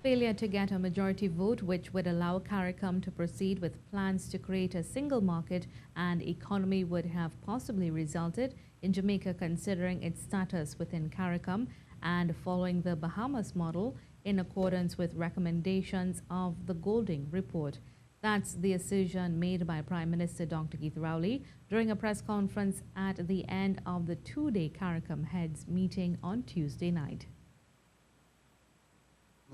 Failure to get a majority vote, which would allow CARICOM to proceed with plans to create a single market and economy, would have possibly resulted in Jamaica considering its status within CARICOM and following the Bahamas model in accordance with recommendations of the Golding Report. That's the decision made by Prime Minister Dr. Keith Rowley during a press conference at the end of the two-day CARICOM heads meeting on Tuesday night.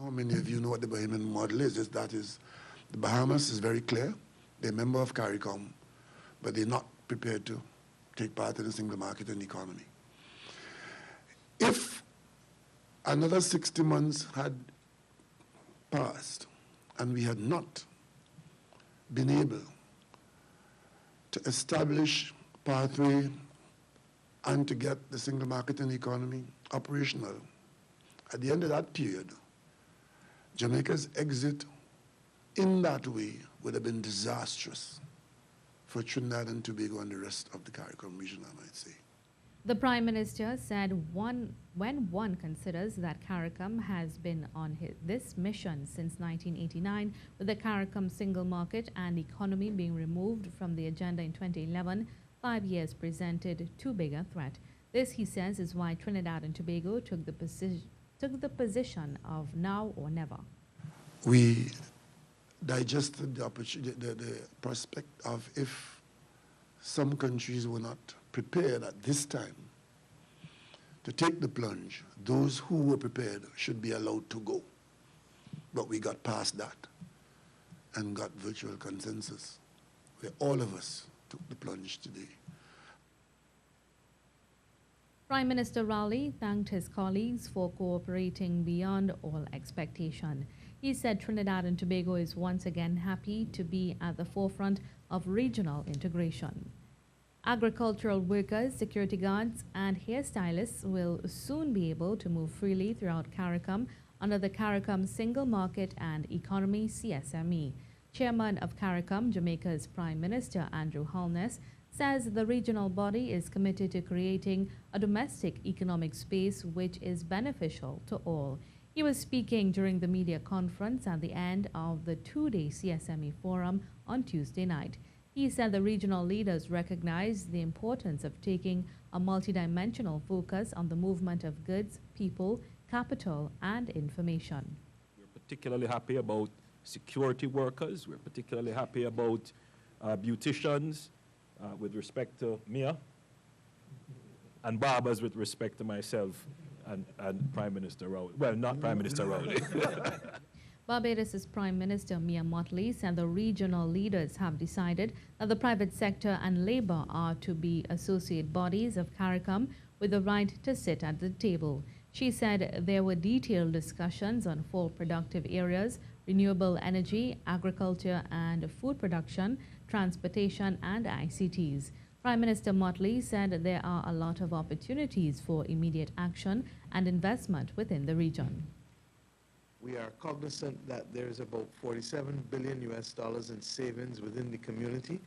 How many of you know what the Bahamian model is? The Bahamas is very clear. They're a member of CARICOM, but they're not prepared to take part in the single market and economy. If another 60 months had passed and we had not been able to establish pathway and to get the single market and economy operational, at the end of that period, Jamaica's exit in that way would have been disastrous for Trinidad and Tobago and the rest of the CARICOM region, I might say. The Prime Minister said when one considers that CARICOM has been on this mission since 1989, with the CARICOM single market and economy being removed from the agenda in 2011, 5 years presented too big a threat. This, he says, is why Trinidad and Tobago took the position of now or never. We digested the prospect of if some countries were not prepared at this time to take the plunge, those who were prepared should be allowed to go. But we got past that and got virtual consensus, where all of us took the plunge today. Prime Minister Rowley thanked his colleagues for cooperating beyond all expectation. He said Trinidad and Tobago is once again happy to be at the forefront of regional integration. Agricultural workers, security guards, and hairstylists will soon be able to move freely throughout CARICOM under the CARICOM Single Market and Economy CSME. Chairman of CARICOM, Jamaica's Prime Minister Andrew Holness, says the regional body is committed to creating a domestic economic space which is beneficial to all. He was speaking during the media conference at the end of the two-day CSME forum on Tuesday night. He said the regional leaders recognize the importance of taking a multidimensional focus on the movement of goods, people, capital, and information. We're particularly happy about security workers. We're particularly happy about beauticians with respect to Mia, and barbers with respect to myself and Prime Minister Rowley. Well, not Prime Minister Rowley. Barbados' Prime Minister Mia Mottley said the regional leaders have decided that the private sector and labor are to be associate bodies of CARICOM with the right to sit at the table. She said there were detailed discussions on 4 productive areas: renewable energy, agriculture and food production, transportation and ICTs. Prime Minister Mottley said there are a lot of opportunities for immediate action and investment within the region. We are cognizant that there is about $47 billion in savings within the community,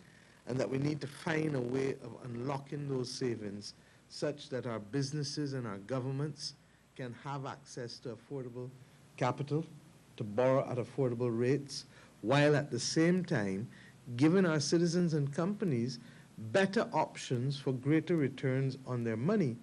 and that we need to find a way of unlocking those savings such that our businesses and our governments can have access to affordable capital, to borrow at affordable rates, while at the same time giving our citizens and companies better options for greater returns on their money